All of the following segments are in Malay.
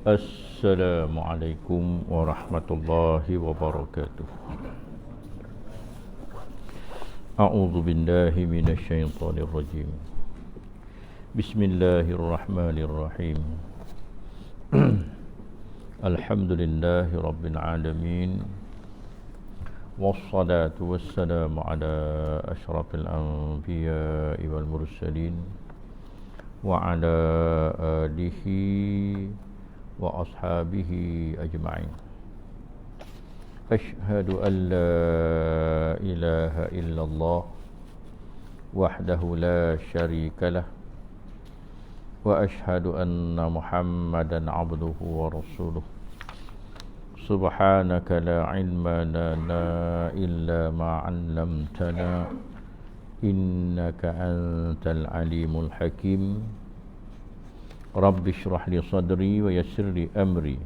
Assalamualaikum warahmatullahi wabarakatuh. A'udzu billahi minasyaitonir rajim. Bismillahirrahmanirrahim. Alhamdulillahi rabbil alamin. Wassalatu wassalamu ala asyrafil anbiya'i wal mursalin wa ala alihi wa ashabihi ajma'in. Ashhadu an la ilaha illallah wahdahu la syarika lah wa ashhadu anna Muhammadan abduhu wa rasuluh. Subhanaka la ilma lana illa ma 'allamtana innaka antal alimul hakim. Rabbi shrah li sadri wa yassir li amri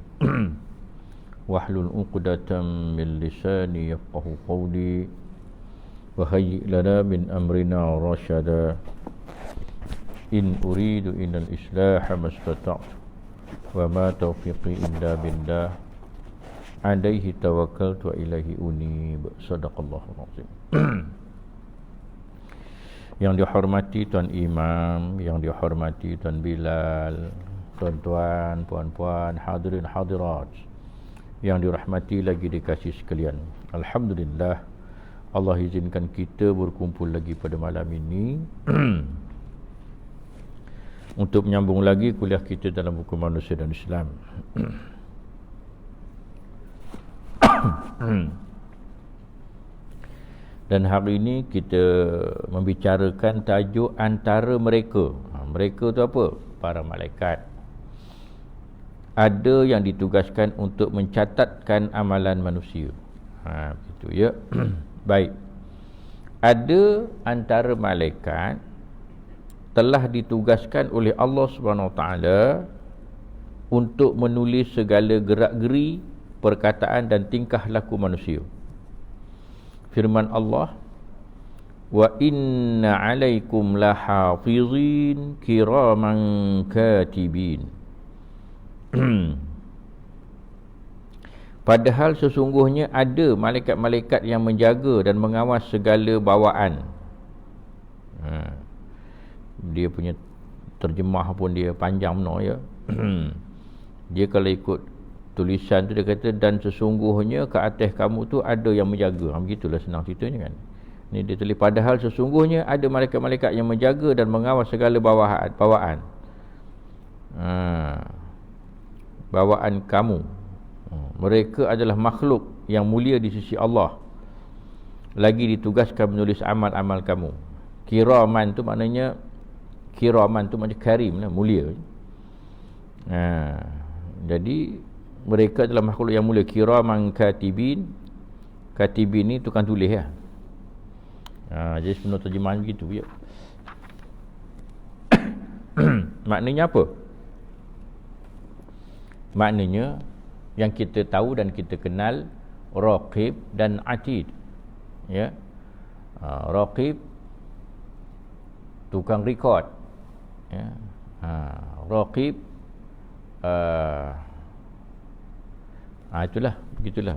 wahlul 'uqdatam min lisani yafqahu qawli wa hayyi lana min amrina rashada. In uridu illa al-islaha mastata'tu wa ma taufiqi illa billah alaihi tawakkaltu wa ilaihi unib. Sadaqallahul azim. Yang dihormati Tuan Imam, yang dihormati Tuan Bilal, tuan-tuan, puan-puan, hadirin hadirat yang dirahmati lagi dikasih sekalian. Alhamdulillah, Allah izinkan kita berkumpul lagi pada malam ini untuk menyambung lagi kuliah kita dalam buku Manusia dan Islam. Dan hari ini kita membicarakan tajuk antara mereka. Mereka tu apa? Para malaikat. Ada yang ditugaskan untuk mencatatkan amalan manusia. Begitu ya. Baik. Ada antara malaikat telah ditugaskan oleh Allah Subhanahu Wa Taala untuk menulis segala gerak-geri, perkataan dan tingkah laku manusia. Firman Allah, wa inna alaikum lahafizin kiraman katibin. Padahal sesungguhnya ada malaikat-malaikat yang menjaga dan mengawas segala bawaan. Dia punya terjemah pun dia panjang benar ya. Dia kalau ikut tulisan tu dia kata, dan sesungguhnya ke atas kamu tu ada yang menjaga. Begitulah senang ceritanya kan. Ni dia tulis, padahal sesungguhnya ada malaikat-malaikat yang menjaga dan mengawas segala bawaan. Bawaan kamu. Mereka adalah makhluk yang mulia di sisi Allah. Lagi ditugaskan menulis amal-amal kamu. Kiraman tu maknanya karim lah, mulia. Jadi mereka adalah makhluk yang mulia, kiraman katibin. Katibin ni tukang tulis ya. Jadi sebenarnya terjemahan begitu ya. Maknanya apa? Maknanya yang kita tahu dan kita kenal Raqib dan Atid. Ya. Raqib tukang rekod. Ya. Raqib itulah, begitulah.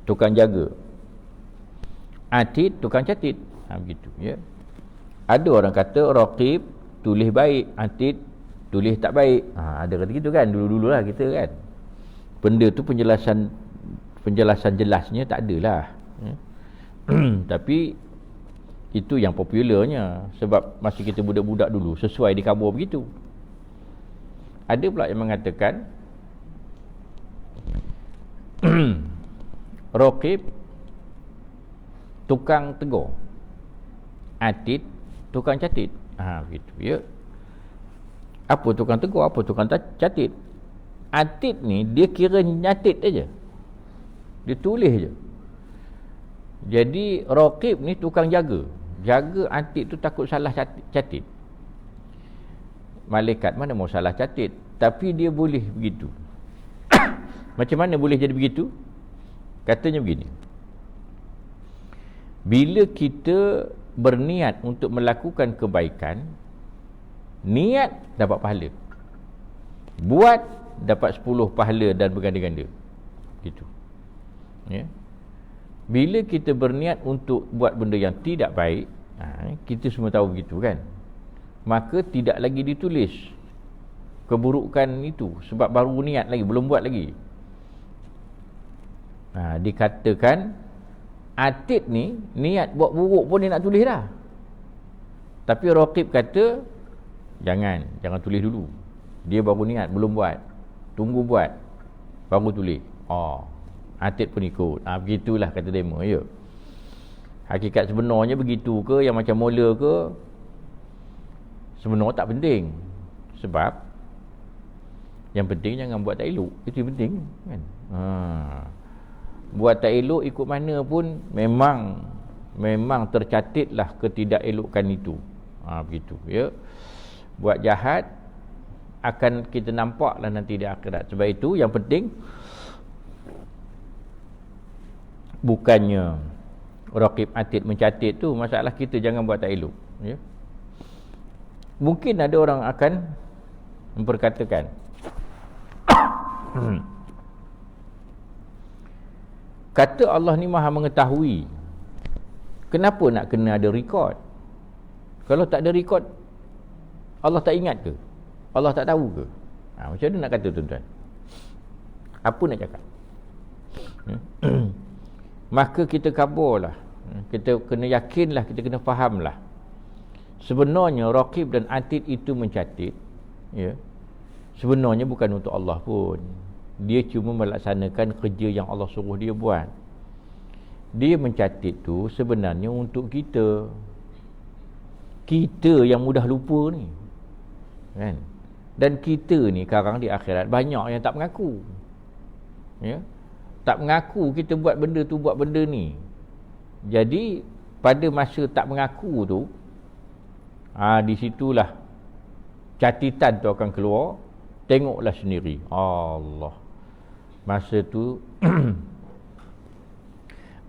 Tukang jaga. Atid tukang catit. Begitu ya. Ada orang kata Raqib tulis baik, Atid tulis tak baik. Ada kata gitu kan, dulu-dululah kita kan. Benda tu penjelasan jelasnya tak adalah. Ya. Tapi itu yang popularnya, sebab masa kita budak-budak dulu sesuai di khabar begitu. Ada pula yang mengatakan Raqib tukang tegur, Atid tukang catit. Begitu ya. Apa tukang tegur, apa tukang catit? Atid ni dia kira nyatit aja, dia tulis je. Jadi Raqib ni tukang jaga Atid tu takut salah catit. Malaikat mana mau salah catit, tapi dia boleh begitu. Macam mana boleh jadi begitu? Katanya begini, bila kita berniat untuk melakukan kebaikan, niat dapat pahala, buat dapat 10 pahala dan berganda-ganda. Gitu. Ya. Bila kita berniat untuk buat benda yang tidak baik, kita semua tahu begitu kan, maka tidak lagi ditulis keburukan itu, sebab baru niat lagi, belum buat lagi. Dikatakan atid ni niat buat buruk pun dia nak tulis dah, tapi raqib kata jangan tulis dulu, dia baru niat belum buat, tunggu buat baru tulis. Atid pun ikut. Begitulah kata demo, ya. Hakikat sebenarnya begitu ke, yang macam mula ke, sebenarnya tak penting. Sebab yang penting jangan buat tak elok. Itu yang penting kan. Buat tak elok ikut mana pun memang tercatatlah ketidakelokan itu. Begitu, ya. Buat jahat akan kita nampaklah nanti di akhirat. Sebab itu yang penting bukannya raqib atid mencatat tu, masalah kita jangan buat tak elok, ya. Mungkin ada orang akan memperkatakan kata Allah ni Maha mengetahui, kenapa nak kena ada rekod? Kalau tak ada rekod, Allah tak ingat ke? Allah tak tahu ke? Macam mana nak kata, tuan-tuan? Apa nak cakap? Maka kita kabarlah, kita kena yakinlah, kita kena fahamlah, sebenarnya raqib dan atid itu mencatat, ya, sebenarnya bukan untuk Allah pun. Dia cuma melaksanakan kerja yang Allah suruh dia buat. Dia mencatat tu sebenarnya untuk kita yang mudah lupa ni, kan? Dan kita ni sekarang di akhirat banyak yang tak mengaku, ya, tak mengaku kita buat benda tu, buat benda ni. Jadi pada masa tak mengaku tu, di situlah catatan tu akan keluar. Tengoklah sendiri, Allah, masa tu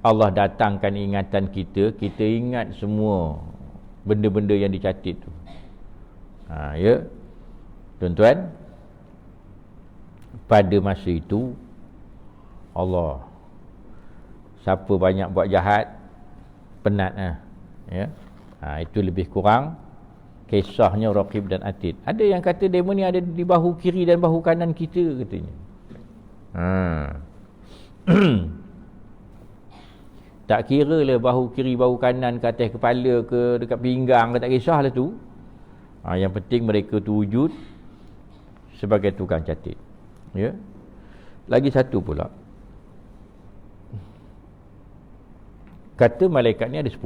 Allah datangkan ingatan kita ingat semua benda-benda yang dicatat tu. Ya, tuan-tuan, pada masa itu Allah, siapa banyak buat jahat penat, ya. Itu lebih kurang kisahnya raqib dan atid. Ada yang kata demo ni ada di bahu kiri dan bahu kanan kita, katanya. Tak kira lah bahu kiri bahu kanan, ke atas kepala ke dekat pinggang ke, tak kisahlah tu. Yang penting mereka tu wujud sebagai tukang catat, ya. Lagi satu pula, kata malaikat ni ada 10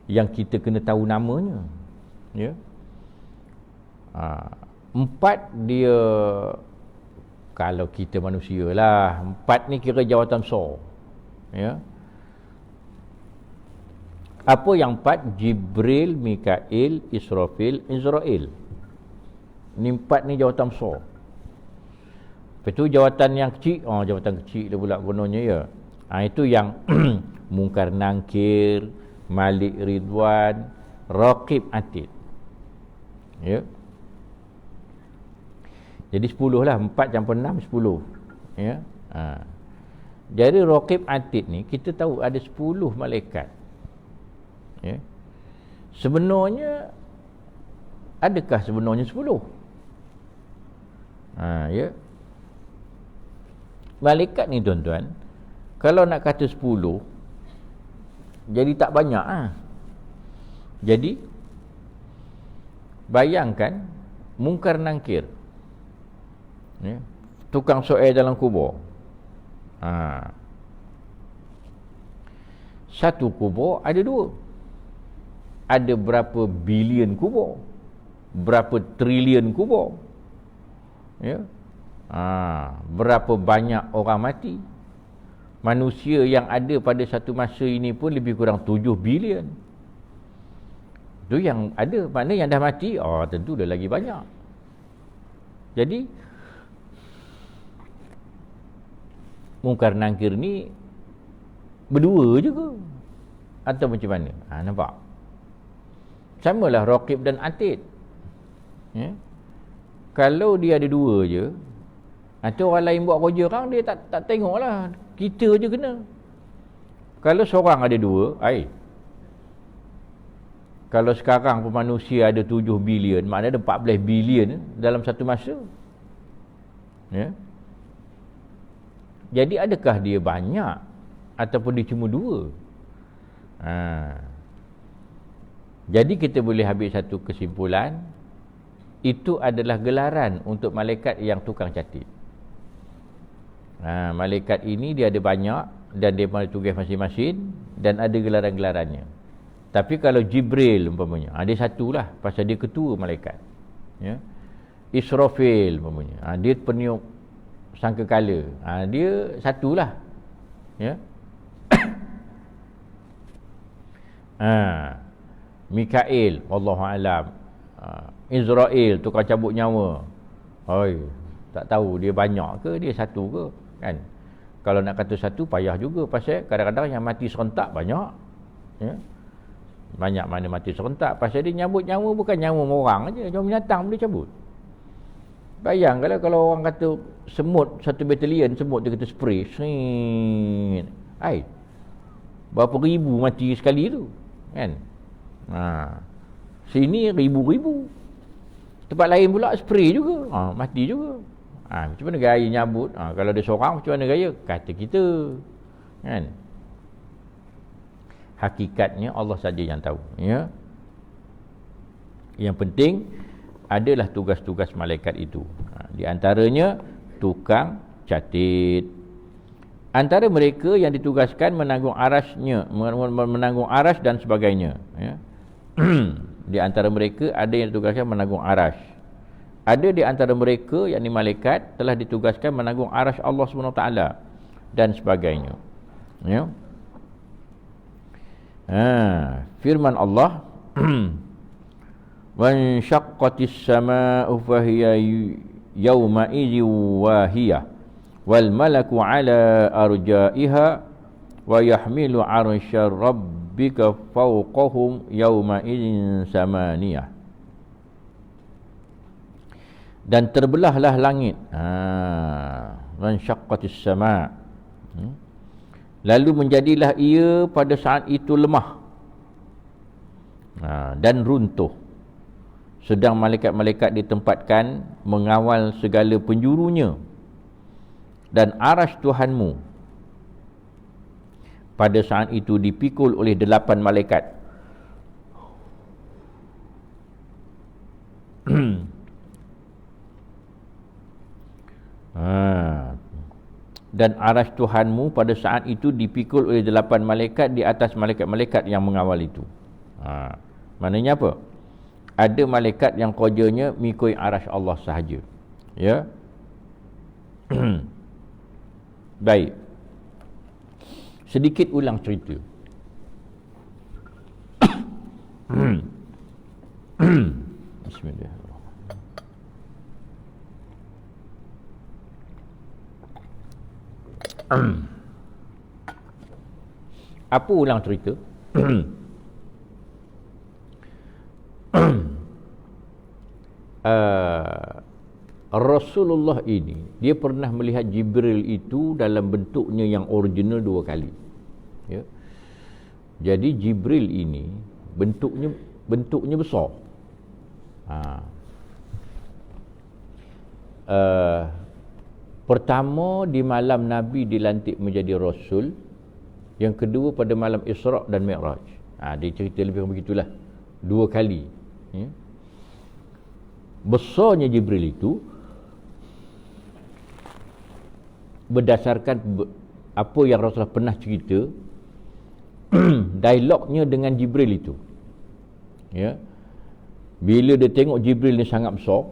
yang kita kena tahu namanya, ya. 4 dia, kalau kita manusia lah, 4 ni kira jawatan besar, ya. Apa yang 4? Jibril, Mikail, Israfil, Izrail. Ni 4 ni jawatan besar. Lepas tu jawatan yang kecil, jawatan kecil dia pula gunanya, ya. Itu yang Munkar Nangkir, Malik Ridwan, Raqib Atid, ya. Jadi 10 lah, 4 campur 6 10, ya. Jadi Raqib Atid ni kita tahu ada 10 malaikat, ya. Sebenarnya adakah sebenarnya 10? Ya. Malaikat ni, tuan-tuan, kalau nak kata 10 jadi tak banyak. Jadi bayangkan Munkar Nangkir, ya, tukang soal dalam kubur. Satu kubur ada 2. Ada berapa bilion kubur, berapa trilion kubur, ya. Berapa banyak orang mati. Manusia yang ada pada satu masa ini pun lebih kurang 7 bilion. Itu yang ada. Mana yang dah mati, tentu dah lagi banyak. Jadi Munkar Nangkir ni berdua je ke? Atau macam mana? Nampak? Samalah Raqib dan Atid, ya? Kalau dia ada dua je, nanti orang lain buat kerja kan dia tak tengok lah. Kita je kena. Kalau seorang ada dua, kalau sekarang manusia ada 7 bilion, maknanya ada 14 bilion dalam satu masa. Ya. Jadi adakah dia banyak ataupun dia cuma dua? Jadi kita boleh ambil satu kesimpulan, itu adalah gelaran untuk malaikat yang tukang catat. Malaikat ini dia ada banyak dan dia ada tugas masing-masing dan ada gelaran-gelarannya. Tapi kalau Jibril umpamanya, dia satulah pasal dia ketua malaikat. Ya. Israfil umpamanya, dia peniup sangkakala. Dia satulah. Ya. Mikail, wallahu alam. Israel tukang cabut nyawa. Tak tahu dia banyak ke dia satu ke, kan? Kalau nak kata satu payah juga pasal kadang-kadang yang mati serentak banyak. Ya. Banyak mana mati serentak pasal dia nyabut nyawa bukan nyawa orang aja, nyawa binatang boleh cabut. Bayangkanlah kalau orang kata semut satu batalion semut dia kata spray. Berapa ribu mati sekali tu, kan? Sini ribu-ribu. Tempat lain pula spray juga, mati juga. Macam mana gaya nyabut? Kalau dia seorang macam mana gaya? Kata kita, kan? Hakikatnya Allah saja yang tahu, ya. Yang penting adalah tugas-tugas malaikat itu. Di antaranya tukang catat. Antara mereka yang ditugaskan menanggung arasnya, menanggung aras dan sebagainya, ya. Di antara mereka ada yang ditugaskan menanggung aras. Ada di antara mereka yakni malaikat telah ditugaskan menanggung aras Allah SWT dan sebagainya. Ya. Firman Allah, "Wan syaqqatis samaa'u fahiya yawma idzin wahiyah wal malaku 'ala arja'iha wa yahmilu 'arsya rabbika fawqahum yawma idzin samaniyah." Dan terbelahlah langit. Wan syaqqatis sama'. Lalu menjadilah ia pada saat itu lemah dan runtuh. Sedang malaikat-malaikat ditempatkan mengawal segala penjurunya. Dan aras Tuhanmu pada saat itu dipikul oleh 8 malaikat. Dan aras Tuhanmu pada saat itu dipikul oleh 8 malaikat di atas malaikat-malaikat yang mengawal itu. Maknanya apa? Ada malaikat yang kerjanya mikul aras Allah sahaja. Ya. Baik. Sedikit ulang cerita. Bismillahirrahmanirrahim. Apa ulang cerita? Rasulullah ini dia pernah melihat Jibril itu dalam bentuknya yang original 2 kali. Ya. Jadi Jibril ini bentuknya besar. Pertama di malam Nabi dilantik menjadi Rasul, yang kedua pada malam Isra' dan Mi'raj. Dia cerita lebih begitulah 2 kali. Ya. Besarnya Jibril itu berdasarkan apa yang Rasulullah pernah cerita, dialognya dengan Jibril itu. Ya. Bila dia tengok Jibril ni sangat besar,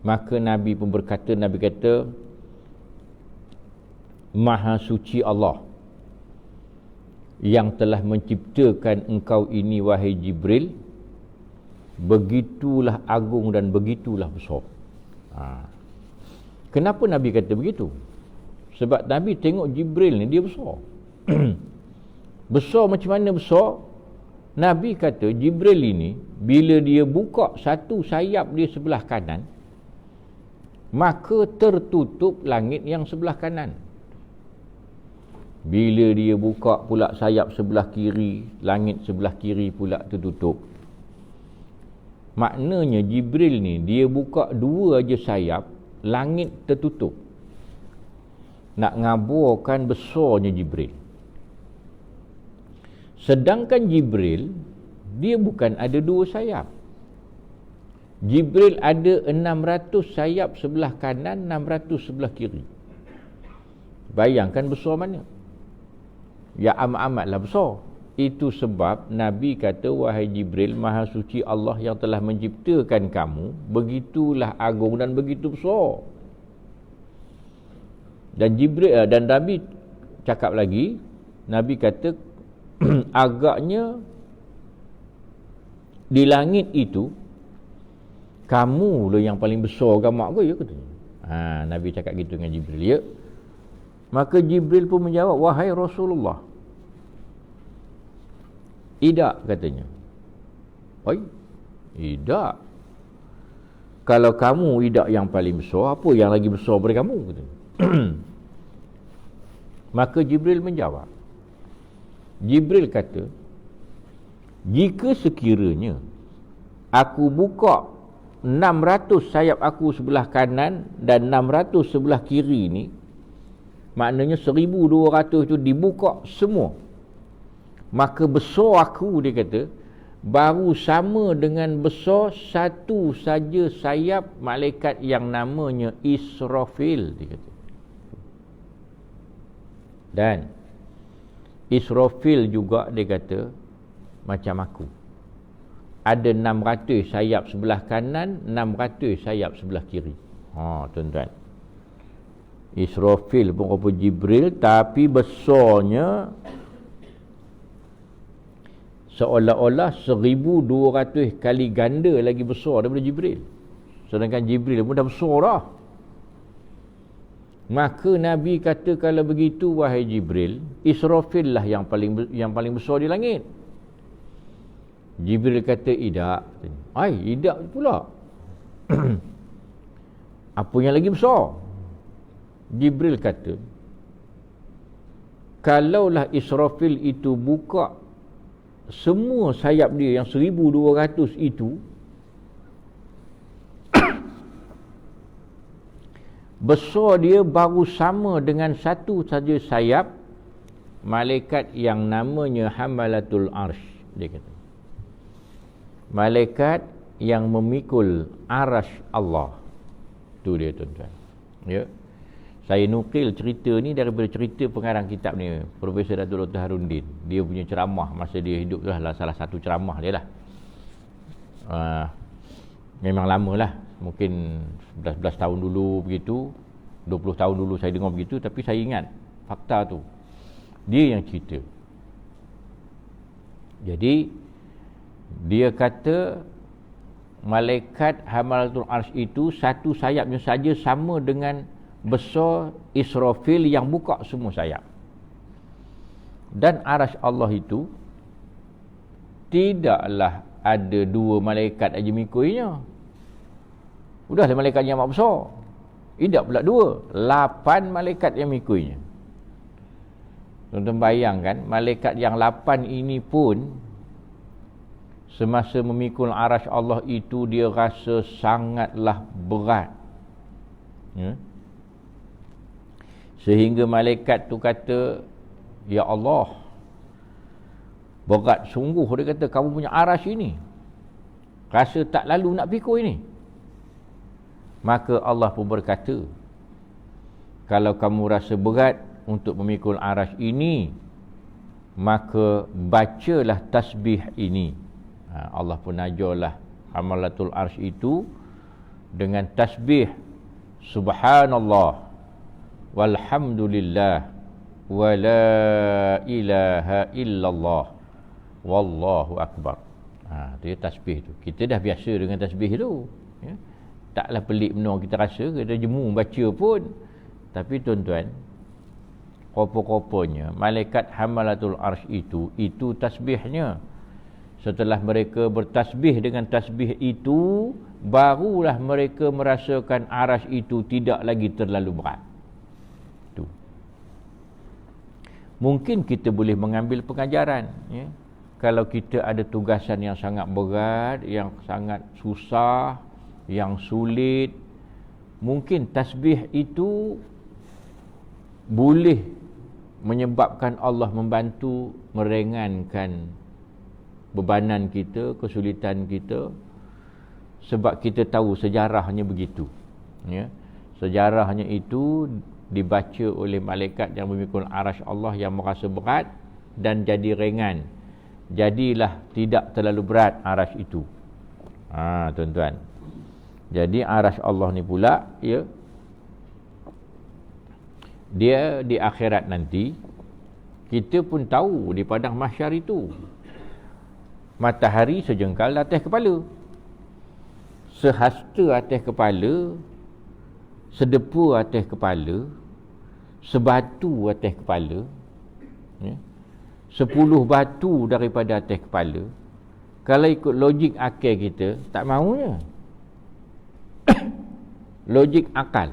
maka Nabi pun berkata, Nabi kata, Maha suci Allah yang telah menciptakan engkau ini wahai Jibril, begitulah agung dan begitulah besar. Kenapa Nabi kata begitu? Sebab Nabi tengok Jibril ni dia besar. Besar macam mana besar? Nabi kata Jibril ini bila dia buka satu sayap dia sebelah kanan, maka tertutup langit yang sebelah kanan. Bila dia buka pula sayap sebelah kiri, langit sebelah kiri pula tertutup. Maknanya Jibril ni dia buka 2 aja sayap, langit tertutup. Nak ngaburkan besarnya Jibril. Sedangkan Jibril dia bukan ada 2 sayap. Jibril ada 600 sayap sebelah kanan, 600 sebelah kiri. Bayangkan besar mana? Ya amat-amatlah besar. Itu sebab Nabi kata, wahai Jibril, Maha Suci Allah yang telah menciptakan kamu, begitulah agung dan begitu besar. Dan Jibril dan Nabi cakap lagi, Nabi kata agaknya di langit itu kamu lah yang paling besar gamak ke, ya katanya. Nabi cakap gitu dengan Jibril, ya. Maka Jibril pun menjawab, wahai Rasulullah, tidak, katanya. Oi, tidak. Kalau kamu tidak yang paling besar, apa yang lagi besar daripada kamu, katanya. Maka Jibril menjawab. Jibril kata, jika sekiranya aku buka 600 sayap aku sebelah kanan dan 600 sebelah kiri ni, maknanya 1200 itu dibuka semua, maka besar aku, dia kata, baru sama dengan besar satu saja sayap malaikat yang namanya Israfil, dia kata. Dan Israfil juga, dia kata, macam aku, ada 600 sayap sebelah kanan, 600 sayap sebelah kiri. Tuan-tuan, Israfil pun rupa Jibril, tapi besarnya seolah-olah 1200 kali ganda lagi besar daripada Jibril. Sedangkan Jibril pun dah besar dah. Maka Nabi kata, kalau begitu wahai Jibril, Israfil lah yang paling besar di langit. Jibril kata, tidak. Tidak pula. Apa yang lagi besar? Jibril kata, kalaulah Israfil itu buka semua sayap dia yang 1200 itu, besar dia baru sama dengan satu saja sayap malaikat yang namanya Hamalatul Arsh, dia kata. Malaikat yang memikul arasy Allah. Tu dia, tuan-tuan. Ya. Saya nukil cerita ni daripada cerita pengarang kitab ni, Profesor Datuk Dr. Harundin. Dia punya ceramah masa dia hidup tu lah, salah satu ceramah dia lah. Memang lama lah, mungkin 11 tahun dulu begitu, 20 tahun dulu saya dengar begitu, tapi saya ingat fakta tu. Dia yang cerita. Jadi dia kata malaikat Hamalatul Arsh itu satu sayapnya saja sama dengan besar Israfil yang buka semua sayap. Dan arasy Allah itu tidaklah ada 2 malaikat aja mikuinya. Udahlah malaikat yang amat besar. Tidak pula 2, 8 malaikat yang mikuinya. Tuan-tuan bayangkan, malaikat yang 8 ini pun semasa memikul arasy Allah itu dia rasa sangatlah berat. Ya. Sehingga malaikat tu kata, ya Allah, berat sungguh, dia kata, kamu punya arasy ini. Rasa tak lalu nak pikul ini. Maka Allah pun berkata, kalau kamu rasa berat untuk memikul arasy ini, maka bacalah tasbih ini. Allah pun ajarlah Hamalatul Arsh itu dengan tasbih Subhanallah walhamdulillah wa la ilaha illallah wallahu akbar. Tu ya tasbih tu. Kita dah biasa dengan tasbih tu, ya. Taklah pelik benar kita rasa, kita jemu baca pun. Tapi tuan-tuan, rupa-rupanya malaikat Hamalatul Arsh itu tasbihnya Setelah mereka bertasbih dengan tasbih itu, barulah mereka merasakan arasy itu tidak lagi terlalu berat. Tu. Mungkin kita boleh mengambil pengajaran, ya. Kalau kita ada tugasan yang sangat berat, yang sangat susah, yang sulit, mungkin tasbih itu boleh menyebabkan Allah membantu meringankan bebanan kita, kesulitan kita, sebab kita tahu sejarahnya begitu, ya. Sejarahnya itu dibaca oleh malaikat yang memikul arasy Allah yang merasa berat dan jadi ringan. Jadilah tidak terlalu berat arasy itu. Tuan-tuan. Jadi arasy Allah ni pula, ya, dia di akhirat nanti, kita pun tahu di padang mahsyar itu matahari sejengkal atas kepala, sehasta atas kepala, sedepa atas kepala, sebatu atas kepala, ya. 10 batu daripada atas kepala. Kalau ikut logik akal kita, tak maunya. Logik akal.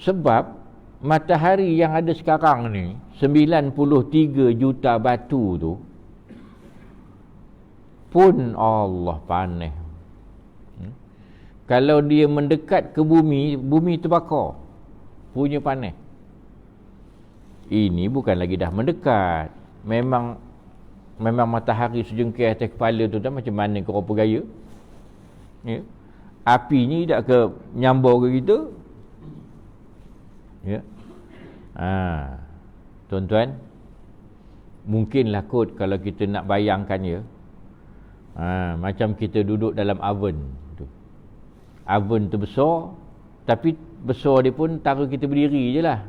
Sebab matahari yang ada sekarang ni 93 juta batu tu pun Allah panas. Kalau dia mendekat ke bumi, bumi terbakar. Punya panas. Ini bukan lagi dah mendekat. Memang matahari sejengkal atas kepala tu dah macam mana kau apa gaya? Ya. Apinya tak ke nyambau ke kita? Ya. Tuan-tuan, mungkinlah kot kalau kita nak bayangkan, ya, macam kita duduk dalam oven tu. Oven tu besar, tapi besar dia pun taruh kita berdiri je lah.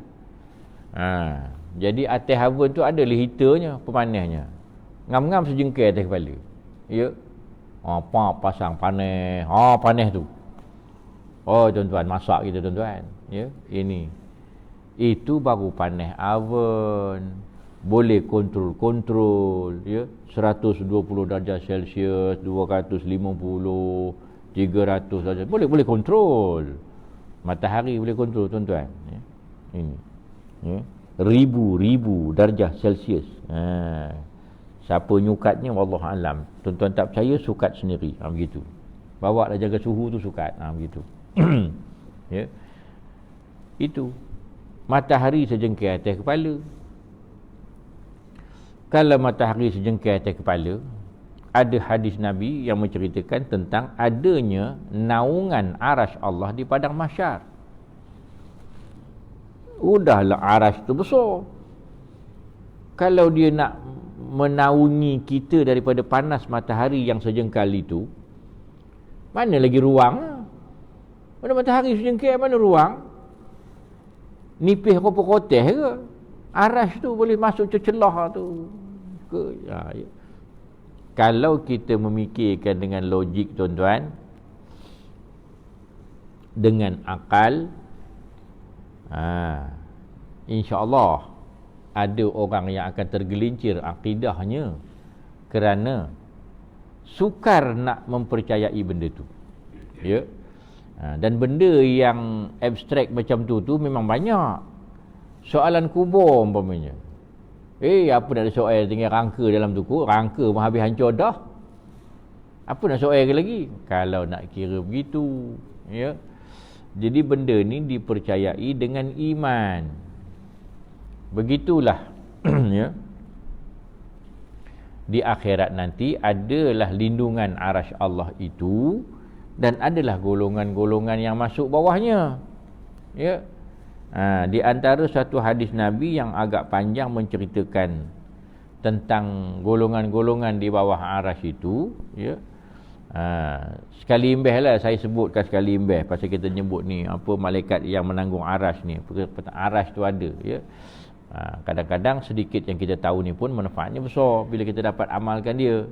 Jadi atas oven tu ada heaternya, pemanasnya. Ngam-ngam sejengkal atas kepala. Ya. Pasang panas. Panas tu. Tuan-tuan, masak kita, tuan-tuan. Ya, ini. Itu baru panas oven. Boleh kontrol, ya. 120 darjah Celsius, 250, 300 darjah. Boleh kontrol. Matahari boleh kontrol, tuan-tuan. Ya. Ini. Ya. Ribu darjah Celsius. Siapa nyukatnya wallahu alam. Tuan-tuan tak percaya, sukat sendiri. Begitu. Bawa dah jaga suhu tu sukat. Begitu. Ya. Itu. Matahari sejengkal atas kepala. Kalau matahari sejengkal atas kepala, ada hadis Nabi yang menceritakan tentang adanya naungan arasy Allah di padang mahsyar. Udahlah arasy tu besar. Kalau dia nak menaungi kita daripada panas matahari yang sejengkal itu, mana lagi ruang? Mana matahari sejengkal, mana ruang? Nipis kopoh-kotes ke? Arasy tu boleh masuk celah tu ke? Ya. Kalau kita memikirkan dengan logik, tuan-tuan, dengan akal, insya-Allah ada orang yang akan tergelincir akidahnya kerana sukar nak mempercayai benda tu. Ya. Dan benda yang abstrak macam tu memang banyak. Soalan kubur umpamanya. Apa nak ada soal tinggal rangka dalam tu kot? Rangka pun habis hancur dah. Apa nak soal lagi? Kalau nak kira begitu, ya. Jadi benda ni dipercayai dengan iman. Begitulah. Ya. Di akhirat nanti adalah lindungan arasy Allah itu, dan adalah golongan-golongan yang masuk bawahnya. Ya. Di antara satu hadis Nabi yang agak panjang menceritakan tentang golongan-golongan di bawah arasy itu, ya. Sekali imbah lah saya sebutkan sekali imbah pasal kita nyebut ni apa malaikat yang menanggung arasy ni. Arasy tu ada, ya. Kadang-kadang sedikit yang kita tahu ni pun manfaatnya besar bila kita dapat amalkan dia.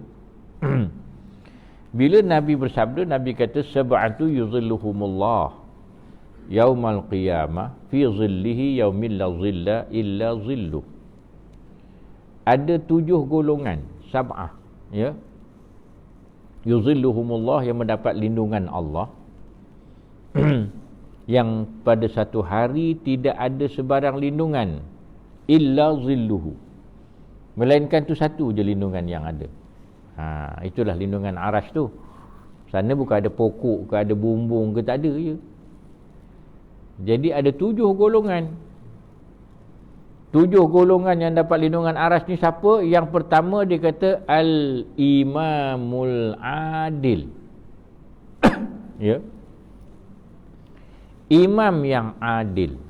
Bila Nabi bersabda, Nabi kata sab'atu yuzilluhumullah yaumal qiyamah fi zillihi yaumil la zilla illa zilluh. ada 7 golongan, sab'ah, ya, yuzilluhumullah, yang mendapat lindungan Allah yang pada satu hari tidak ada sebarang lindungan illa zilluhu, melainkan tu satu je lindungan yang ada. Itulah lindungan Arash tu. Sana bukan ada pokok ke, ada bumbung ke, tak ada je. Jadi ada 7 golongan. 7 golongan yang dapat lindungan Arash ni siapa? Yang pertama dia kata Al-Imamul Adil. Ya. Imam yang adil.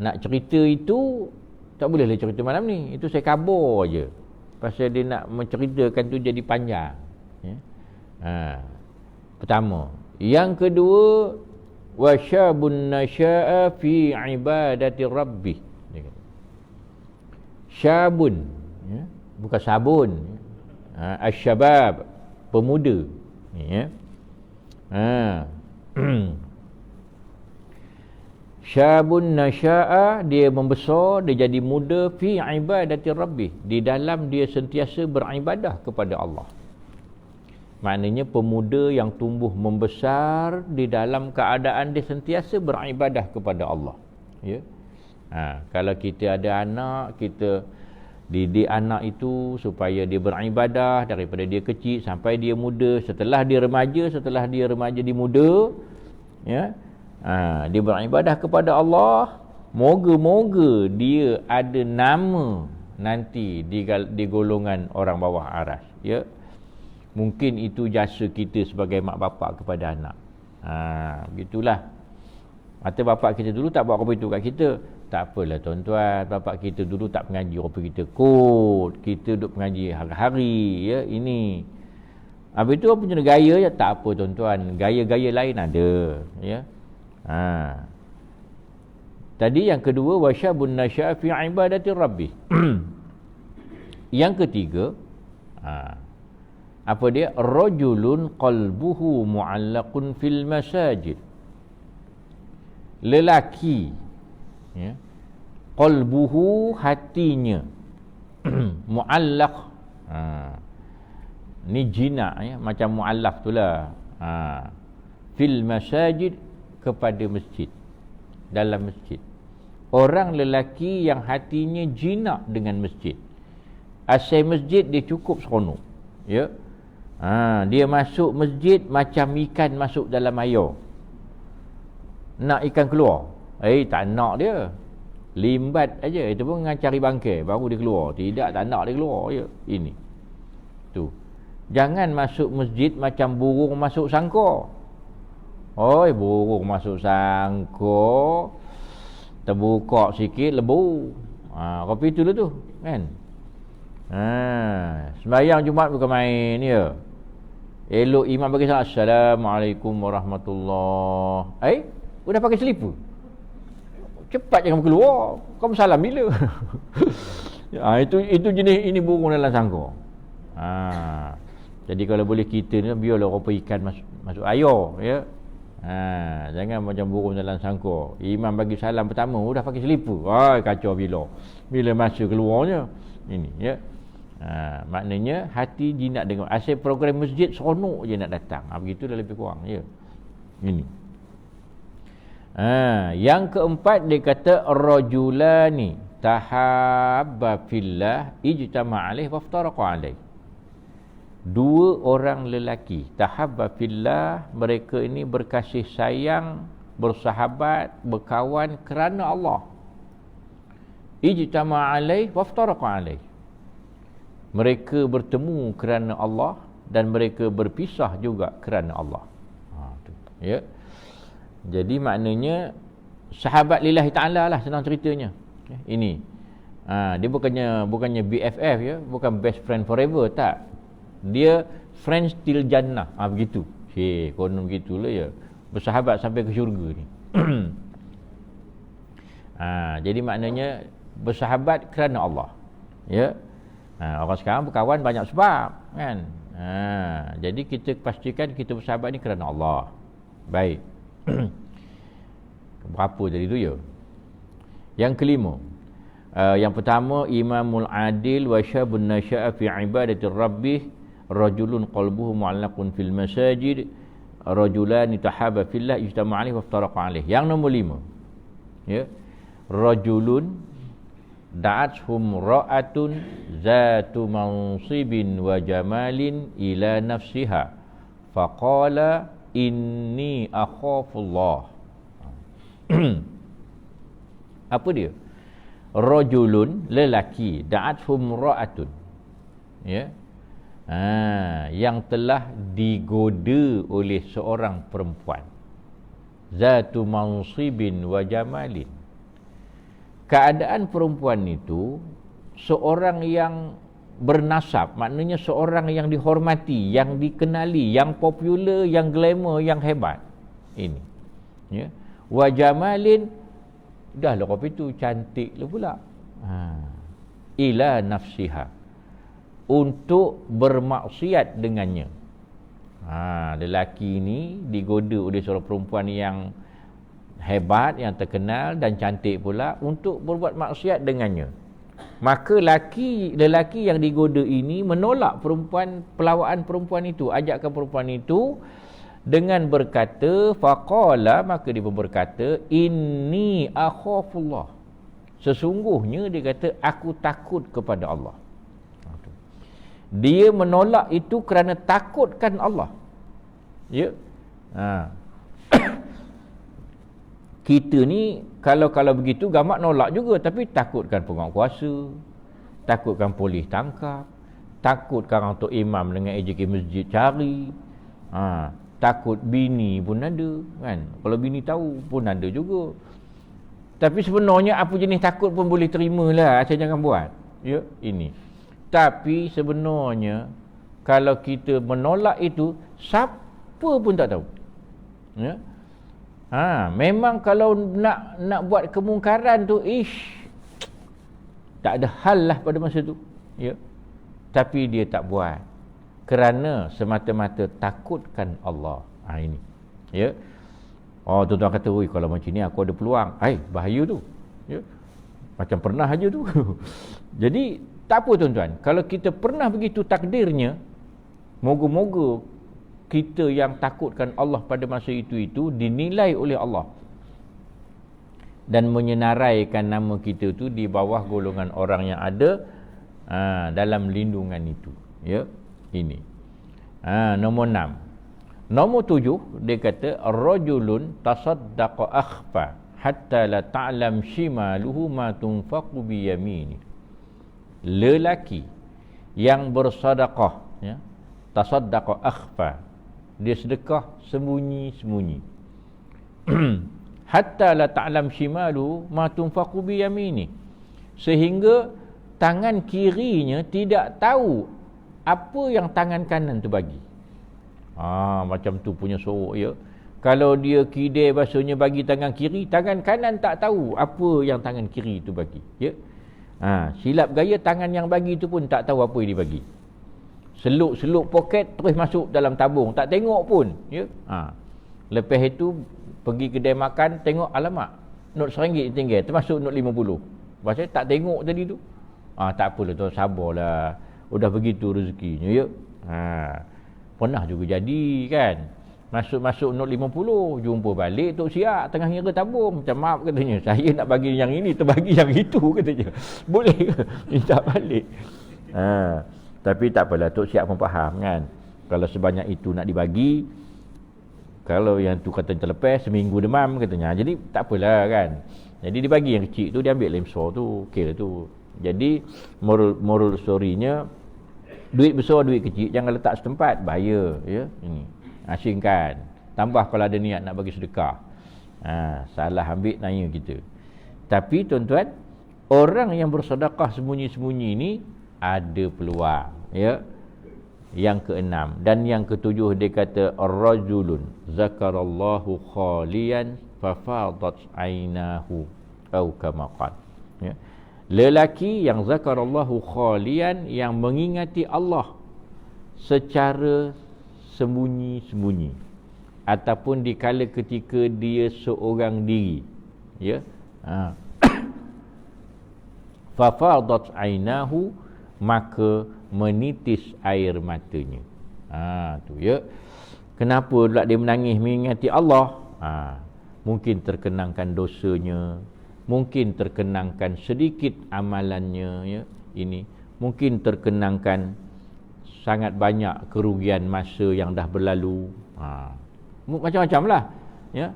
Nak cerita itu tak bolehlah cerita malam ni. Itu saya kabur je. Pasal dia nak menceritakan tu jadi panjang. Ya. Pertama. Yang kedua, wa syabun nasya'a fi ibadati rabbih. Syabun, ya, bukan sabun. Asyabab, pemuda. Ya. Syabun nasya'a, dia membesar, dia jadi muda, fi ibadati rabbih, di dalam dia sentiasa beribadah kepada Allah. Maknanya pemuda yang tumbuh membesar di dalam keadaan dia sentiasa beribadah kepada Allah. Ya. Kalau kita ada anak, kita didik anak itu supaya dia beribadah daripada dia kecil sampai dia muda. Setelah dia remaja di muda, ya, dia beribadah kepada Allah. Moga-moga dia ada nama nanti di golongan orang bawah Arash. Ya. Mungkin itu jasa kita sebagai mak bapak kepada anak. Begitulah. Atau bapak kita dulu tak buat apa itu kat kita. Tak apalah tuan-tuan, bapak kita dulu tak mengaji apa kita kod. Kita duduk mengaji hari-hari, ya, ini. Habis itu apa jenis gaya je? Tak apa tuan-tuan, gaya-gaya lain ada, ya. Tadi yang kedua, wasyabun nasya'a fi ibadati rabbih. Yang ketiga, apa dia? Rajulun qalbuhu mu'allaqun fil masajid. Lelaki, ya, qalbuhu, hatinya, mu'allaq, ni jinak, ya, macam mu'allaf itulah, fil masajid, kepada masjid, dalam masjid. Orang lelaki yang hatinya jinak dengan masjid, asal masjid dia cukup seronok, ya. Dia masuk masjid macam ikan masuk dalam air. Nak ikan keluar, tak nak dia. Limbat aja, itu pun dengan cari bangkai baru dia keluar. Tidak, tak nak dia keluar je. Ini. Tu. Jangan masuk masjid macam burung masuk sangkar. Oi, burung masuk sangkar, terbuka sikit lebu. Kopi itulah tu, kan? Sembahyang Jumaat bukan main ya. Elok imam bagi salam, Assalamualaikum warahmatullahi. Udah pakai selipar. Cepat jangan keluar. Kau salam bila? Itu jenis ini burung dalam sangkar. Jadi kalau boleh kita ni biarlah rupa ikan masuk air, ya. Jangan macam burung dalam sangkar. Imam bagi salam pertama udah pakai selipar. Kacau bila masa keluarnya. Ini, ya. Maknanya hati jinak dengan asal program masjid seronok je nak datang. Begitu dah lebih kurang, ya. Ini. Yang keempat dia kata rajulani tahabba fillah ijtama' alaih waftaraqa alaih. Dua orang lelaki tahabba fillah, mereka ini berkasih sayang, bersahabat, berkawan kerana Allah. Ijtama' alaih waftaraqa alaih. Mereka bertemu kerana Allah dan mereka berpisah juga kerana Allah. Ya. Jadi maknanya sahabat lillahi ta'ala lah, senang ceritanya. Ini. Dia bukannya BFF, ya, bukan best friend forever, tak. Dia friends till jannah. Begitu. Konon begitulah, ya. Bersahabat sampai ke syurga ni. Jadi maknanya bersahabat kerana Allah. Ya. Orang sekarang berkawan banyak sebab, kan. Jadi kita pastikan kita bersahabat ni kerana Allah. Baik. Berapa tadi tu, ya? Yang kelima, Yang pertama, imamul adil wa syabun nasya'a fi ibadatir rabbih, rajulun qalbuhu mu'allaqun fil masajid, rajulan tahaba fillah ijtama'a alaihi wa iftaraqa alaihi. Yang nombor 5, ya, rajulun da'athum ra'atun zatu mansibin wa jamalin ila nafsiha faqala inni akhafullah. Apa dia? Rajulun, lelaki, da'athum ra'atun, ya, yang telah digoda oleh seorang perempuan, zatu mansibin wa jamalin. Keadaan perempuan itu seorang yang bernasab, maknanya seorang yang dihormati, yang dikenali, yang popular, yang glamour, yang hebat. Ini, ya. Wa jamalin, dah lah kopi tu cantik lah pula. Ila nafsiha, untuk bermaksiat dengannya. Lelaki ni digoda oleh seorang perempuan yang hebat, yang terkenal dan cantik pula, untuk berbuat maksiat dengannya. Maka lelaki yang digoda ini menolak pelawaan perempuan itu, ajakan perempuan itu, dengan berkata, faqala, maka dia berkata, inni akhafullah, sesungguhnya dia kata, aku takut kepada Allah. Dia menolak itu kerana takutkan Allah, ya. Kita ni kalau begitu gamak nolak juga, tapi takutkan penguasa, takutkan polis tangkap, takutkan untuk imam dengan AJK masjid cari, takut bini pun ada, kan? Kalau bini tahu pun ada juga. Tapi sebenarnya apa jenis takut pun boleh terima lah, asal jangan buat, ya, ini. Tapi sebenarnya kalau kita menolak itu, siapa pun tak tahu, ya. Memang kalau nak buat kemungkaran tu, tak ada hal lah pada masa tu, ya. Tapi dia tak buat kerana semata-mata takutkan Allah. Ini, ya. Tuan-tuan kata, oi, kalau macam ni aku ada peluang. Bahaya tu, ya. Macam pernah aja tu. Jadi tak apa tuan-tuan, kalau kita pernah begitu takdirnya, moga-moga kita yang takutkan Allah pada masa itu dinilai oleh Allah dan menyenaraikan nama kita tu di bawah golongan orang yang ada dalam lindungan itu, ya. Ini nombor 6. Nombor 7, dia kata, rajulun tasaddaqa akhfa hatta la ta'lam shimaluhu ma tunfaqu bi yamini. Lelaki yang bersedekah, ya, tasaddaqa akhfa, dia sedekah sembunyi-sembunyi. Hatta la ta'lam shimalu ma tunfaqu bi yamini, sehingga tangan kirinya tidak tahu apa yang tangan kanan tu bagi. Macam tu punya sorok, ya. Kalau dia kidai bahasanya bagi tangan kiri, tangan kanan tak tahu apa yang tangan kiri tu bagi, ya. Silap gaya tangan yang bagi tu pun tak tahu apa yang dia bagi. Seluk-seluk poket terus masuk dalam tabung, tak tengok pun, ya. Lepas itu pergi kedai makan, tengok, alamak, not RM1 tinggal, termasuk not 50. Maksudnya tak tengok tadi tu. Tak apalah tuan, sabarlah, udah begitu rezekinya, ya. Pernah juga jadi, kan, masuk not 50, jumpa balik Tok Siak tengah ngira tabung. Macam, maaf, katanya, saya nak bagi yang ini, terbagi yang itu, katanya. Boleh ke minta balik? Tapi tak apalah, Tok Siak pun faham, kan, kalau sebanyak itu nak dibagi, kalau yang tu kata terlepas seminggu demam, katanya, jadi tak apalah, kan. Jadi dibagi yang kecil tu, dia ambil lem besar tu, okey lah tu. Jadi moral story-nya, duit besar duit kecil jangan letak setempat, bahaya, ya. Ini asingkan, tambah kalau ada niat nak bagi sedekah, salah ambil nanya kita. Tapi tuan-tuan, orang yang bersedekah sembunyi-sembunyi ni ada peluang, ya. Yang ke-6 dan yang ke-7, dia kata, ar-rajulun zakarallahu khalian fafadat ainahu atau kama qala, ya. Lelaki yang zakarallahu khalian, yang mengingati Allah secara sembunyi-sembunyi ataupun di kala ketika dia seorang diri, ya. fafadat ainahu, maka menitis air matanya. Tu ya. Kenapa pula dia menangis mengingati Allah? Mungkin terkenangkan dosanya, mungkin terkenangkan sedikit amalannya, ya. Ini mungkin terkenangkan sangat banyak kerugian masa yang dah berlalu. Macam-macam lah, ya.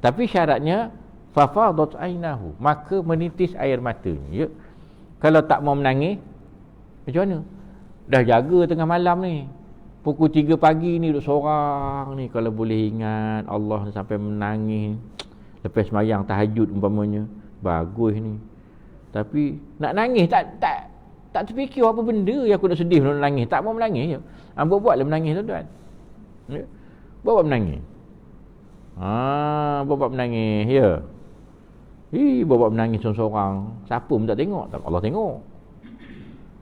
Tapi syaratnya fafadat ainahu, maka menitis air matanya, ya. Kalau tak mau menangis, macam mana? Dah jaga tengah malam ni, pukul 3 pagi ni duduk seorang ni, kalau boleh ingat Allah sampai menangis lepas sembahyang tahajud umpamanya, bagus ni. Tapi nak nangis tak terfikir apa benda yang aku nak sedih nak nangis, tak mau menangis, ya. Buat-buatlah menangis, tuan-tuan, ya. Buat menangis. Buat menangis, ya. Buat menangis seorang-seorang. Siapa pun tak tengok, tak Allah tengok.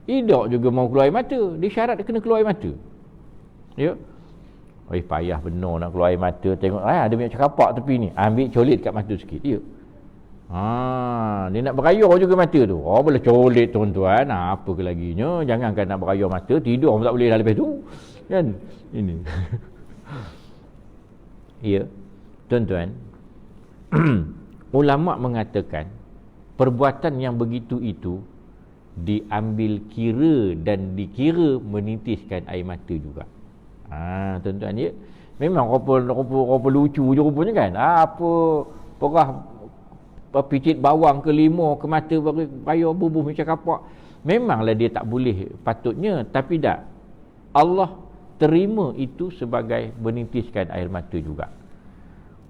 Tidak juga mau keluar air mata. Dia syarat dia kena keluar air mata, ya. Payah benar nak keluar air mata. Tengok ada minyak cakapak tepi ni, ambil colit kat mata sikit, ya. Dia nak berayur juga mata tu. Boleh colit, tuan-tuan. Apa ke laginya? Jangankan nak berayur mata, tidur pun tak boleh dah lepas tu, kan. Ini ya, tuan-tuan. Ulama mengatakan perbuatan yang begitu itu diambil kira dan dikira menitiskan air mata juga. Tuan-tuan, ya. Memang rupa lucu je rupanya, kan. Perah picit bawang ke limau ke mata bayar bubuh macam kapak. Memanglah dia tak boleh patutnya, tapi tak. Allah terima itu sebagai menitiskan air mata juga.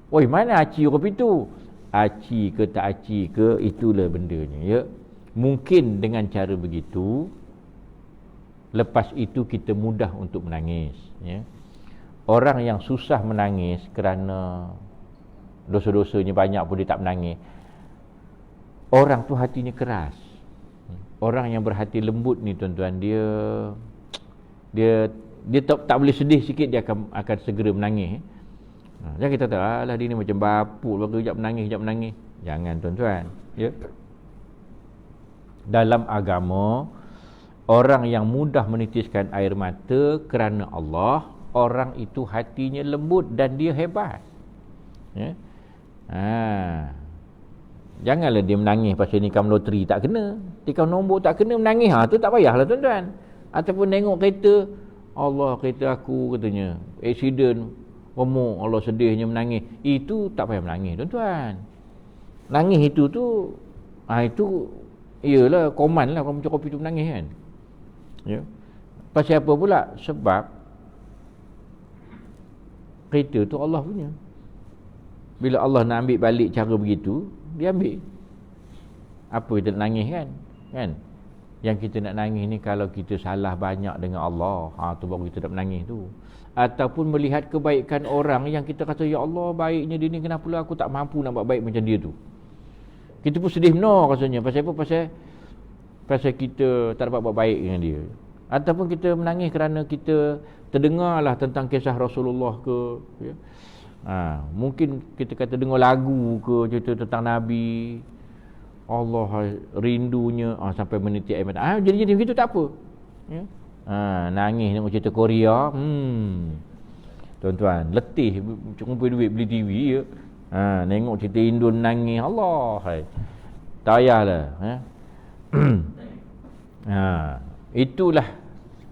Mana aci rupa itu? Aci ke tak aci ke, itulah bendanya, ya. Mungkin dengan cara begitu, lepas itu kita mudah untuk menangis, ya. Orang yang susah menangis kerana dosa-dosanya banyak pun dia tak menangis, orang tu hatinya keras. Orang yang berhati lembut ni, tuan-tuan, dia tak boleh sedih sikit, dia akan segera menangis. Jangan kita tahu, alah dia ni macam bapuk, baru kejap menangis. Jangan, tuan-tuan, ya. Dalam agama, orang yang mudah menitiskan air mata kerana Allah, orang itu hatinya lembut dan dia hebat, ya. Janganlah dia menangis pasal nikam loteri tak kena, nikam nombor tak kena, menangis tu tak payahlah, tuan-tuan. Ataupun tengok kereta, Allah, kereta aku katanya aksiden, remuk, Allah sedihnya menangis. Itu tak payah menangis, tuan-tuan. Nangis itu iyalah koman lah orang macam kopi tu menangis, kan, ya. Pasal apa pula? Sebab kereta tu Allah punya. Bila Allah nak ambil balik cara begitu, dia ambil. Apa kita nak nangis, kan? Yang kita nak nangis ni kalau kita salah banyak dengan Allah, tu baru kita nak menangis tu. Ataupun melihat kebaikan orang yang kita kata, ya Allah, baiknya dia ni, kenapa lah aku tak mampu nak buat baik macam dia tu. Kita pun sedih benar rasanya. Pasal apa? Pasal kita tak dapat buat baik dengan dia. Ataupun kita menangis kerana kita terdengarlah tentang kisah Rasulullah ke, ya. Mungkin kita kata dengar lagu ke, cerita tentang Nabi, Allah rindunya, sampai menitik air mata. Jadi begitu tak apa, ya. Nangis tengok cerita Korea, tuan-tuan, letih kumpul duit beli TV, ya. Tengok cerita Indon nangis, Allah, tak payahlah, ya. Itulah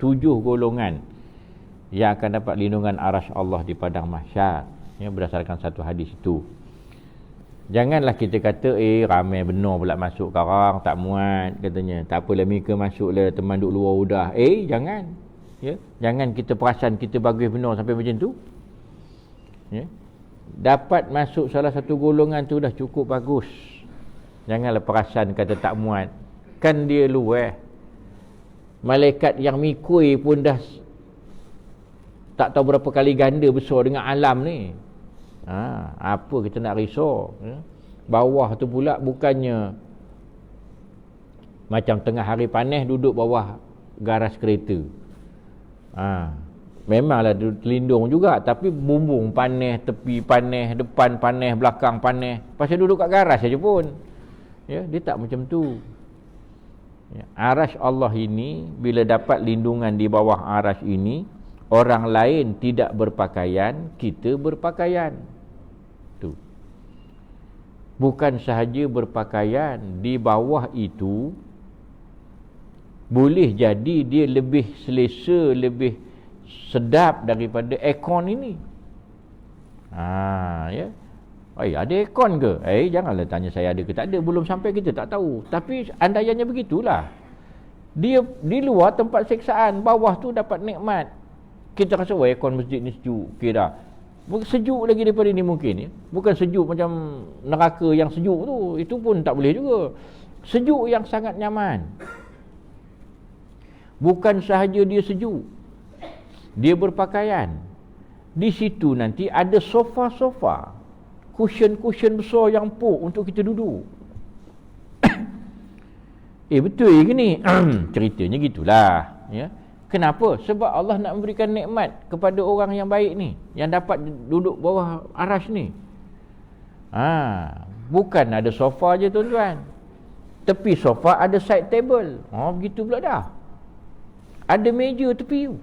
7 golongan yang akan dapat lindungan arasy Allah di padang mahsyar, ya, berdasarkan satu hadis itu. Janganlah kita kata ramai benar pula masuk karang, tak muat katanya, tak apalah mereka masuklah, teman duk luar udah. Jangan, ya. Jangan kita perasan kita bagus benar sampai macam tu, ya. Dapat masuk salah satu golongan tu dah cukup bagus. Janganlah perasan kata tak muat, kan dia luar. Malaikat yang mikui pun dah tak tahu berapa kali ganda besar dengan alam ni. Apa kita nak risau, ya? Bawah tu pula bukannya macam tengah hari panas duduk bawah garas kereta. Memanglah terlindung juga, tapi bumbung panas, tepi panas, depan panas, belakang panas. Pasal duduk kat garas saja pun. Ya, dia tak macam tu. Ya, arasy Allah ini bila dapat lindungan di bawah arasy ini, orang lain tidak berpakaian, kita berpakaian. Tu. Bukan sahaja berpakaian, di bawah itu boleh jadi dia lebih selesa, lebih sedap daripada aircon ini. Ya. Ada aircon ke? Janganlah tanya saya ada ke tak ada, belum sampai kita tak tahu. Tapi andaiannya begitulah. Dia di luar tempat seksaan, bawah tu dapat nikmat. Kita rasa aircon masjid ni sejuk. Okey dah. Sejuk lagi daripada ni mungkin ya. Bukan sejuk macam neraka yang sejuk tu, itu pun tak boleh juga. Sejuk yang sangat nyaman. Bukan sahaja dia sejuk, dia berpakaian. Di situ nanti ada sofa-sofa, cushion-cushion besar yang empuk untuk kita duduk. Betul ke ni? Ceritanya gitulah ya. Kenapa? Sebab Allah nak memberikan nikmat kepada orang yang baik ni, yang dapat duduk bawah arasy ni. Bukan ada sofa je tuan-tuan. Tepi sofa ada side table. Begitu pula dah. Ada meja tepi tu.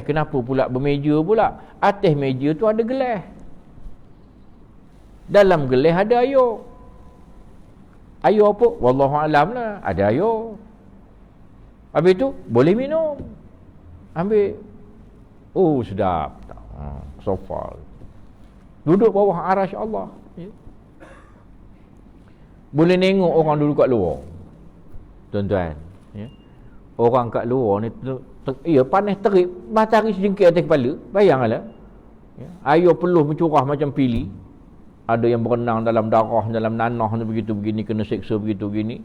Kenapa pula bermeja pula? Atas meja tu ada gelas. Dalam gelas ada air. Air apa? Wallahualam lah. Ada air. Habis tu boleh minum. Ambil. Sedap. Sofa. Duduk bawah arasy Allah. Ya. Boleh tengok orang duduk kat luar. Tuan-tuan. Ya. Orang kat luar ni panas terik, matahari sejengkit atas kepala. Bayanglah. Ya. Air peluh mencurah macam pili. Ada yang berenang dalam darah, dalam nanah begitu begini, kena seksa begitu begini.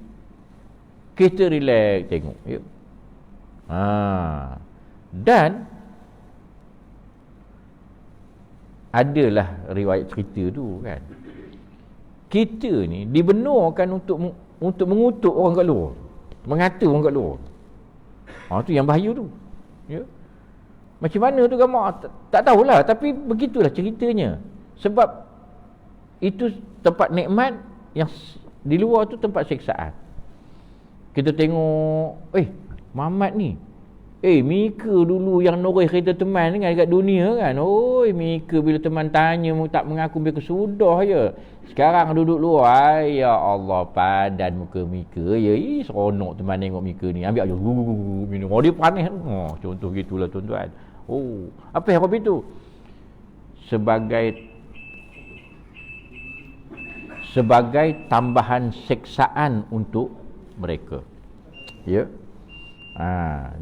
Kita relax tengok. Ya. Dan adalah riwayat cerita tu kan. Kita ni dibenarkan untuk mengutuk orang kat luar, mengata orang kat luar. Tu yang bahaya tu. Ya. Macam mana tu gamak tak tahulah, tapi begitulah ceritanya. Sebab itu tempat nikmat, yang di luar tu tempat siksaan. Kita tengok Mamat ni Mika dulu yang noreh kereta teman kan dekat dunia kan. Mika bila teman tanya tak mengaku, Mika sudah je. Sekarang duduk luar. Ya Allah, padan muka Mika. Seronok teman tengok Mika ni. Ambil aja minum. Dia panas. Contoh gitulah tuan-tuan. Apa yang habis tu? Sebagai tambahan seksaan untuk mereka. Ya.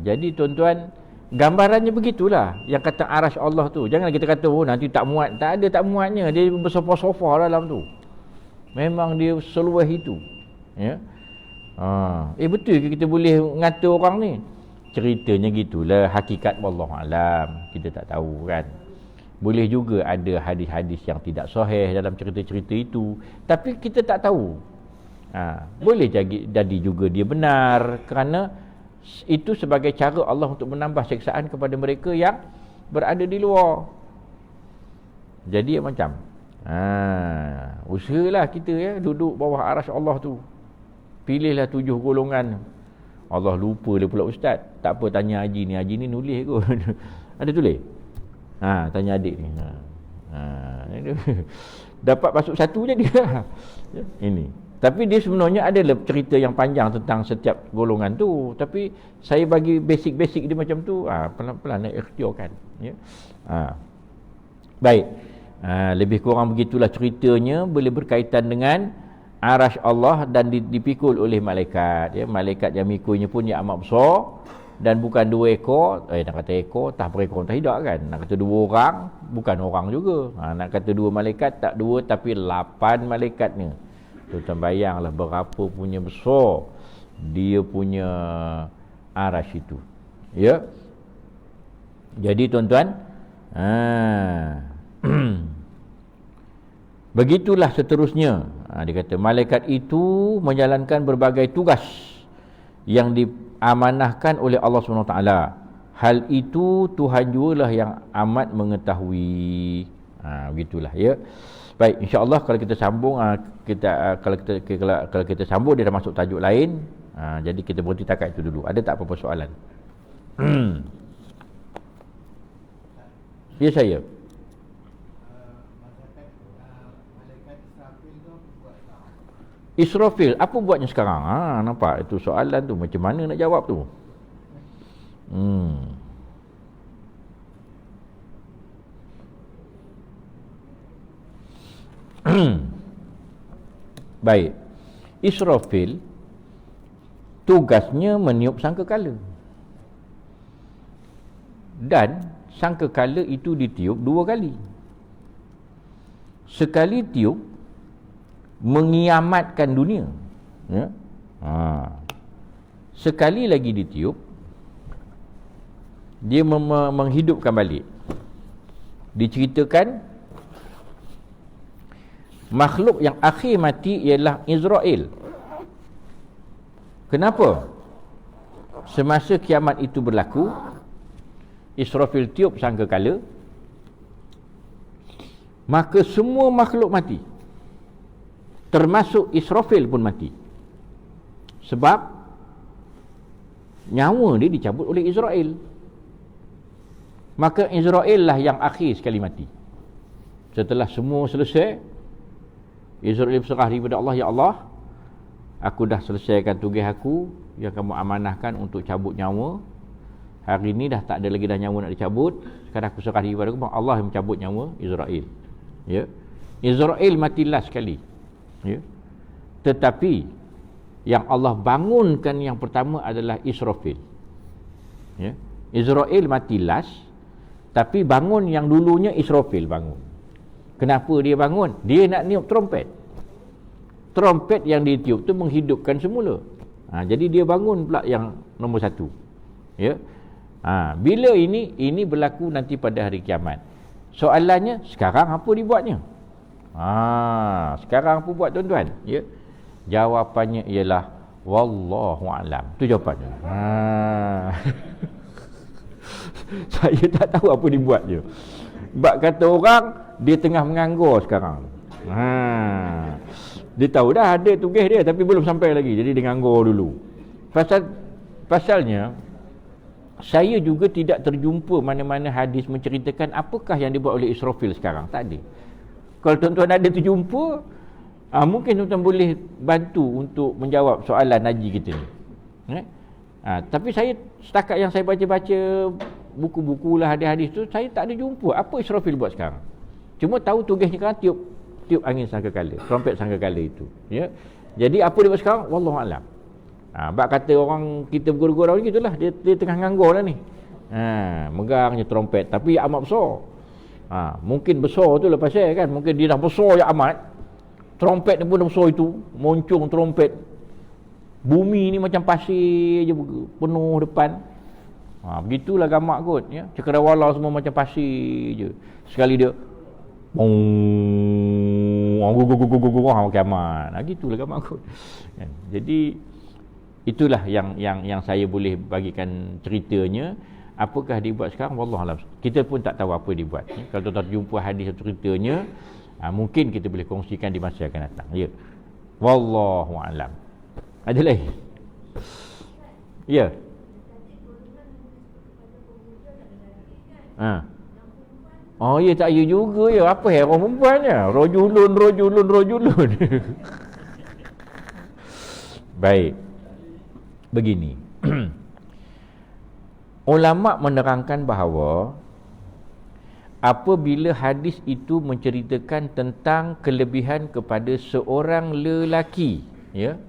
Jadi tuan-tuan, gambarannya begitulah yang kata arasy Allah tu. Jangan kita kata nanti tak muat. Tak ada tak muatnya. Dia bersofa-sofa dalam tu. Memang dia seluas itu. Ya. Betul ke kita boleh ngata orang ni? Ceritanya gitulah, hakikat wallahu alam. Kita tak tahu kan. Boleh juga ada hadis-hadis yang tidak sahih dalam cerita-cerita itu, tapi kita tak tahu. Boleh jadi juga dia benar, kerana itu sebagai cara Allah untuk menambah siksaan kepada mereka yang berada di luar. Jadi macam usahalah kita ya duduk bawah arasy Allah tu. Pilihlah 7 golongan. Allah lupa dia pula ustaz. Tak apa, tanya Haji ni nulis kot. Ada tulis? Tanya adik ni. Dapat masuk satu je dia. Ini. Tapi dia sebenarnya adalah cerita yang panjang tentang setiap golongan tu. Tapi saya bagi basic-basic dia macam tu. Pelan-pelan nak ikhtiarkan. Ya. Baik. Lebih kurang begitulah ceritanya. Boleh berkaitan dengan arasy Allah dan dipikul oleh malaikat. Ya. Malaikat yang mikulnya pun yang amat besar. Dan bukan 2 ekor. Nak kata ekor, tak berekor, tak hidup kan. Nak kata 2 orang, bukan orang juga. Nak kata 2 malaikat, tak 2 tapi 8 malaikatnya. Tuan-tuan bayanglah berapa punya besar dia punya arasy itu. Ya. Jadi tuan-tuan, begitulah seterusnya. Dia kata malaikat itu menjalankan berbagai tugas yang diamanahkan oleh Allah SWT. Hal itu Tuhan jualah yang amat mengetahui. Begitulah ya. Baik, insya-Allah kalau kita sambung kalau kita sambung dia dah masuk tajuk lain. Jadi kita berhenti takat itu dulu. Ada tak apa-apa soalan? Ya saya. Israfil, apa buatnya sekarang? Nampak itu soalan tu, macam mana nak jawab tu? Baik. Israfil tugasnya meniup sangkakala. Dan sangkakala itu ditiup 2 kali. Sekali tiup mengiamatkan dunia, ya. Sekali lagi ditiup dia menghidupkan balik. Diceritakan makhluk yang akhir mati ialah Israel. Kenapa? Semasa kiamat itu berlaku, Israfil tiup sangkakala, maka semua makhluk mati, termasuk Israfil pun mati. Sebab nyawa dia dicabut oleh Israel. Maka Israel lah yang akhir sekali mati. Setelah semua selesai, Israel berserah daripada Allah, ya Allah, aku dah selesaikan tugas aku yang kamu amanahkan untuk cabut nyawa. Hari ni dah tak ada lagi dah nyawa nak dicabut. Sekarang aku serah diri kepada Allah yang mencabut nyawa Israel. Ya. Israel mati last sekali. Ya. Tetapi yang Allah bangunkan yang pertama adalah Israfil. Ya. Israel mati last, tapi bangun yang dulunya Israfil bangun. Kenapa dia bangun? Dia nak niup trompet. Trompet yang ditiup tu menghidupkan semula. Jadi dia bangun pula yang nombor 1. Ya. Bila ini berlaku nanti pada hari kiamat. Soalannya, sekarang apa dibuatnya? Sekarang apa buat tuan-tuan? Ya. Jawapannya ialah wallahu alam. Itu jawapannya. Saya tak tahu apa dibuat je. Sebab kata orang, dia tengah menganggur sekarang. Dia tahu dah ada tugas dia, tapi belum sampai lagi. Jadi dia nganggur dulu. Pasalnya, saya juga tidak terjumpa mana-mana hadis menceritakan apakah yang dibuat oleh Israfil sekarang. Tak ada. Kalau tuan-tuan ada terjumpa, mungkin tuan-tuan boleh bantu untuk menjawab soalan haji kita ni. Tapi saya, setakat yang saya baca-baca buku-buku lah, hadis-hadis tu, saya tak ada jumpa apa Israfil buat sekarang. Cuma tahu tugasnya sekarang tiup angin sangkakala, trompet sangkakala itu. Ya. Jadi apa dia buat sekarang? Wallahu alam. Sebab kata orang kita bergurau-gurau ni gitulah, dia tengah nganggur lah ni. Megangnya trompet, tapi amat besar. Mungkin besar tu lepas saya kan, mungkin dia dah besar ya amat. Trompet ni pun dah besar itu, moncong trompet. Bumi ni macam pasir je penuh depan. Begitulah gamak kot ya. Cakrawala semua macam pasir je. Sekali dia kiamat. Gitulah gamak kot. Jadi itulah yang saya boleh bagikan ceritanya. Apakah dia buat sekarang? Wallahualam. Kita pun tak tahu apa dia buat. Kalau tuan-tuan jumpa hadis ceritanya, mungkin kita boleh kongsikan di masa akan datang. Ya. Wallahualam. Ada lagi? Ya. Oh ya, tak ya juga ya. Apa heran perempuannya? Rojulun. Baik. Begini. Ulama menerangkan bahawa apabila hadis itu menceritakan tentang kelebihan kepada seorang lelaki, ya,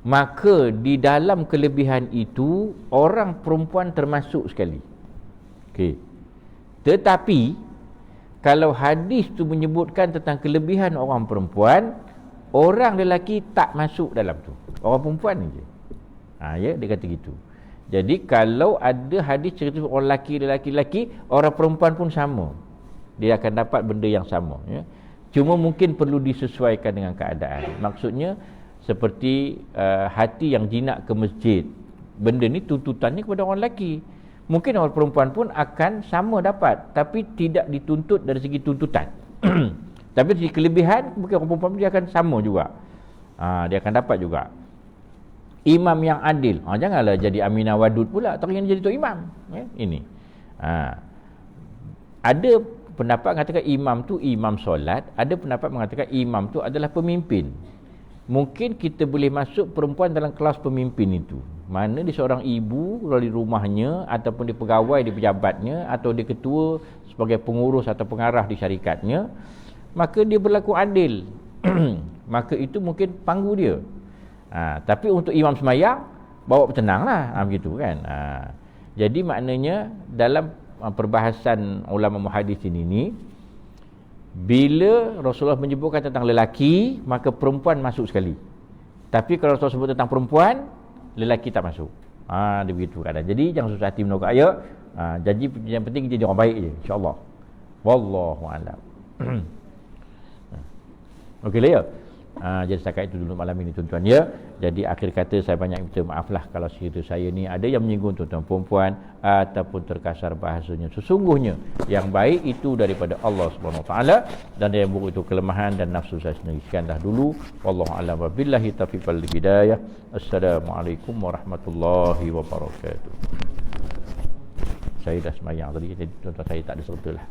maka di dalam kelebihan itu orang perempuan termasuk sekali. Okey. Tetapi kalau hadis tu menyebutkan tentang kelebihan orang perempuan, orang lelaki tak masuk dalam tu. Orang perempuan je. Ya, dia kata gitu. Jadi kalau ada hadis cerita orang lelaki, orang perempuan pun sama. Dia akan dapat benda yang sama, ya. Cuma mungkin perlu disesuaikan dengan keadaan. Maksudnya seperti hati yang jinak ke masjid. Benda ni tuntutannya kepada orang lelaki. Mungkin orang perempuan pun akan sama dapat, tapi tidak dituntut dari segi tuntutan. Tapi dari segi kelebihan, mungkin orang perempuan dia akan sama juga. Dia akan dapat juga. Imam yang adil. Janganlah jadi Aminah Wadud pula, tak yang jadi tok imam. Ini. Ada pendapat mengatakan imam tu imam solat, ada pendapat mengatakan imam tu adalah pemimpin. Mungkin kita boleh masuk perempuan dalam kelas pemimpin itu. Mana dia seorang ibu di rumahnya, ataupun dia pegawai di pejabatnya, atau dia ketua sebagai pengurus atau pengarah di syarikatnya, maka dia berlaku adil. Maka itu mungkin panggu dia. Tapi untuk imam semayang, bawa bertenanglah, begitu kan. Jadi maknanya dalam perbahasan ulama muhadis ini, bila Rasulullah menyebutkan tentang lelaki, maka perempuan masuk sekali. Tapi kalau Rasulullah sebut tentang perempuan, lelaki tak masuk. Dia begitu keadaan. Jadi jangan susah hati menolak ayat. Jadi yang penting kita jadi orang baik je, insya-Allah. Wallahu a'lam. Okeylah ya. Jadi setakat itu dulu malam ini tuan-tuan ya. Jadi akhir kata saya banyak minta maaflah kalau cerita saya ni ada yang menyinggung tuan-tuan perempuan ataupun terkasar bahasanya. Sesungguhnya yang baik itu daripada Allah Subhanahu Wa Taala, dan yang buruk itu kelemahan dan nafsu saya sendiri. Sekian dah dulu. Wallahu a'lam wabillahi taufiq wal hidayah. Assalamualaikum warahmatullahi wabarakatuh. Saya dah semayang tadi, jadi tuan-tuan saya tak ada serta lah.